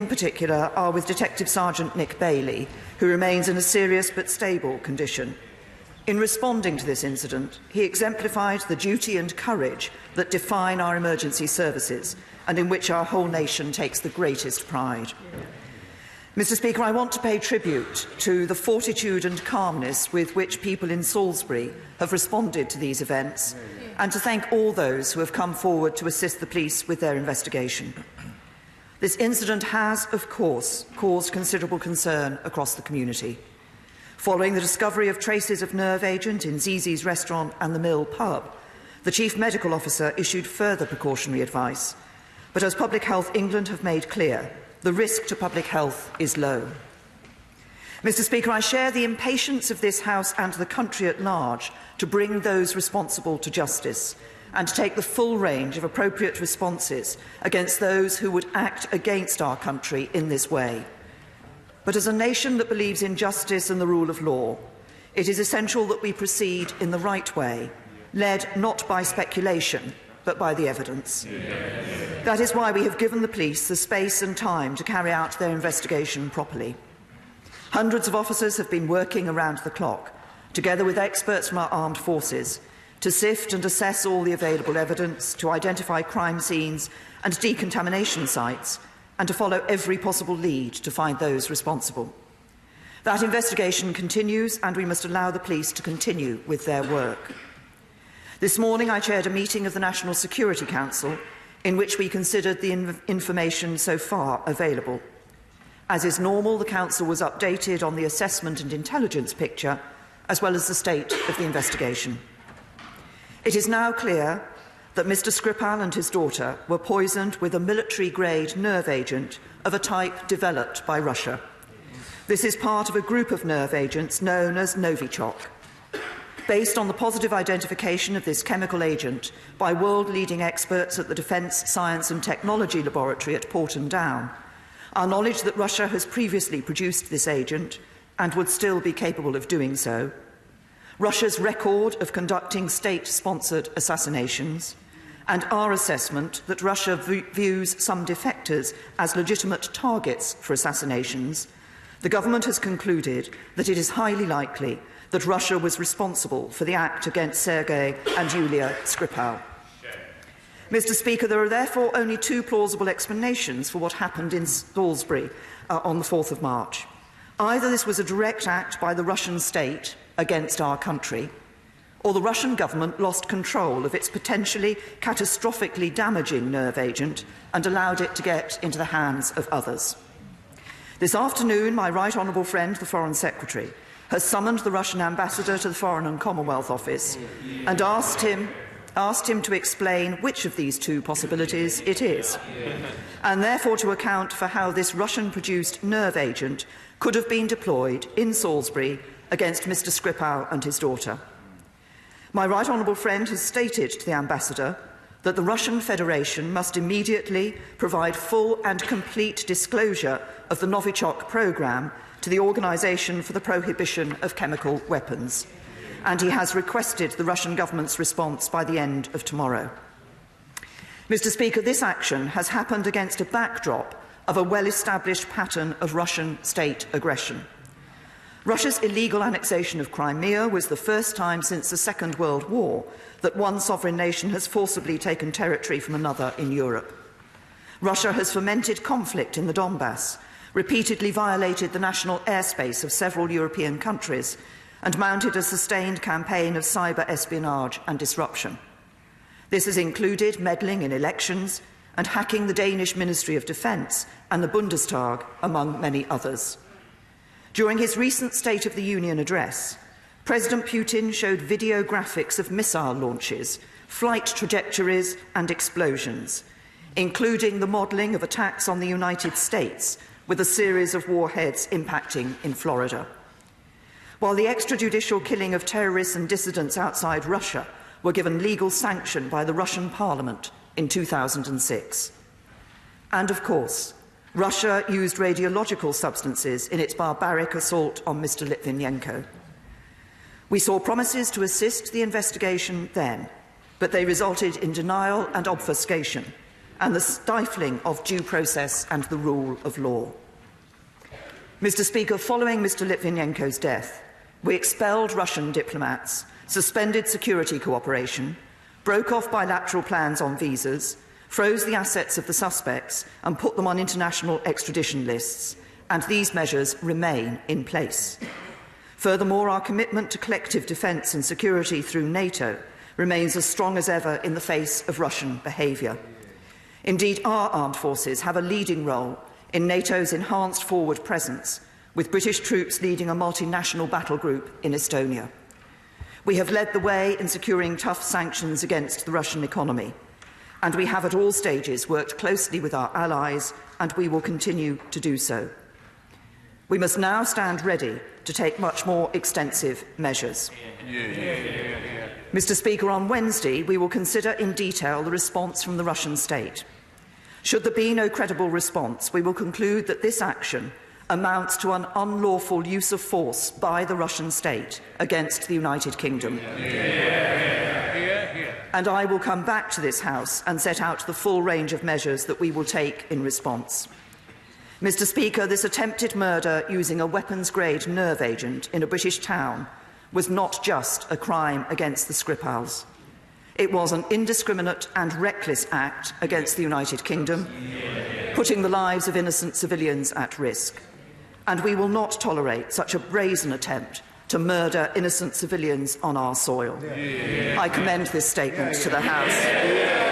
in particular are with Detective Sergeant Nick Bailey, who remains in a serious but stable condition. In responding to this incident, he exemplified the duty and courage that define our emergency services and in which our whole nation takes the greatest pride. Mr. Speaker, I want to pay tribute to the fortitude and calmness with which people in Salisbury have responded to these events, and to thank all those who have come forward to assist the police with their investigation. This incident has, of course, caused considerable concern across the community. Following the discovery of traces of nerve agent in Zizi's restaurant and the Mill pub, the Chief Medical Officer issued further precautionary advice. But as Public Health England have made clear, the risk to public health is low. Mr. Speaker, I share the impatience of this House and the country at large to bring those responsible to justice and to take the full range of appropriate responses against those who would act against our country in this way. But as a nation that believes in justice and the rule of law, it is essential that we proceed in the right way, led not by speculation, but by the evidence. Yes. That is why we have given the police the space and time to carry out their investigation properly. Hundreds of officers have been working around the clock, together with experts from our armed forces, to sift and assess all the available evidence, to identify crime scenes and decontamination sites, and to follow every possible lead to find those responsible. That investigation continues, and we must allow the police to continue with their work. This morning I chaired a meeting of the National Security Council in which we considered the information so far available. As is normal, the Council was updated on the assessment and intelligence picture, as well as the state of the investigation. It is now clear that Mr. Skripal and his daughter were poisoned with a military-grade nerve agent of a type developed by Russia. This is part of a group of nerve agents known as Novichok. Based on the positive identification of this chemical agent by world-leading experts at the Defence Science and Technology Laboratory at Porton Down, our knowledge that Russia has previously produced this agent and would still be capable of doing so, Russia's record of conducting state-sponsored assassinations, and our assessment that Russia views some defectors as legitimate targets for assassinations, the government has concluded that it is highly likely that Russia was responsible for the act against Sergei and Yulia Skripal. Mr. Speaker, there are therefore only two plausible explanations for what happened in Salisbury on the 4th of March. Either this was a direct act by the Russian state against our country, or the Russian government lost control of its potentially catastrophically damaging nerve agent and allowed it to get into the hands of others. This afternoon, my right honourable friend, the Foreign Secretary, has summoned the Russian ambassador to the Foreign and Commonwealth Office and asked him to explain which of these two possibilities it is, and therefore to account for how this Russian-produced nerve agent could have been deployed in Salisbury against Mr. Skripal and his daughter. My right honourable friend has stated to the ambassador that the Russian Federation must immediately provide full and complete disclosure of the Novichok programme to the Organisation for the Prohibition of Chemical Weapons, and he has requested the Russian government's response by the end of tomorrow. Mr. Speaker, this action has happened against a backdrop of a well-established pattern of Russian state aggression. Russia's illegal annexation of Crimea was the first time since the Second World War that one sovereign nation has forcibly taken territory from another in Europe. Russia has fomented conflict in the Donbass, repeatedly violated the national airspace of several European countries, and mounted a sustained campaign of cyber espionage and disruption. This has included meddling in elections and hacking the Danish Ministry of Defence and the Bundestag, among many others. During his recent State of the Union address, President Putin showed video graphics of missile launches, flight trajectories and explosions, including the modelling of attacks on the United States, with a series of warheads impacting in Florida. While the extrajudicial killing of terrorists and dissidents outside Russia were given legal sanction by the Russian Parliament in 2006. And of course, Russia used radiological substances in its barbaric assault on Mr. Litvinenko. We saw promises to assist the investigation then, but they resulted in denial and obfuscation, and the stifling of due process and the rule of law. Mr. Speaker, following Mr. Litvinenko's death, we expelled Russian diplomats, suspended security cooperation, broke off bilateral plans on visas, froze the assets of the suspects and put them on international extradition lists, and these measures remain in place. Furthermore, our commitment to collective defence and security through NATO remains as strong as ever in the face of Russian behaviour. Indeed, our armed forces have a leading role in NATO's enhanced forward presence, with British troops leading a multinational battle group in Estonia. We have led the way in securing tough sanctions against the Russian economy, and we have at all stages worked closely with our allies, and we will continue to do so. We must now stand ready to take much more extensive measures. Mr. Speaker, on Wednesday we will consider in detail the response from the Russian state. Should there be no credible response, we will conclude that this action amounts to an unlawful use of force by the Russian state against the United Kingdom. And I will come back to this House and set out the full range of measures that we will take in response. Mr. Speaker, this attempted murder using a weapons-grade nerve agent in a British town was not just a crime against the Skripals. It was an indiscriminate and reckless act against the United Kingdom, putting the lives of innocent civilians at risk. And we will not tolerate such a brazen attempt to murder innocent civilians on our soil. I commend this statement to the House.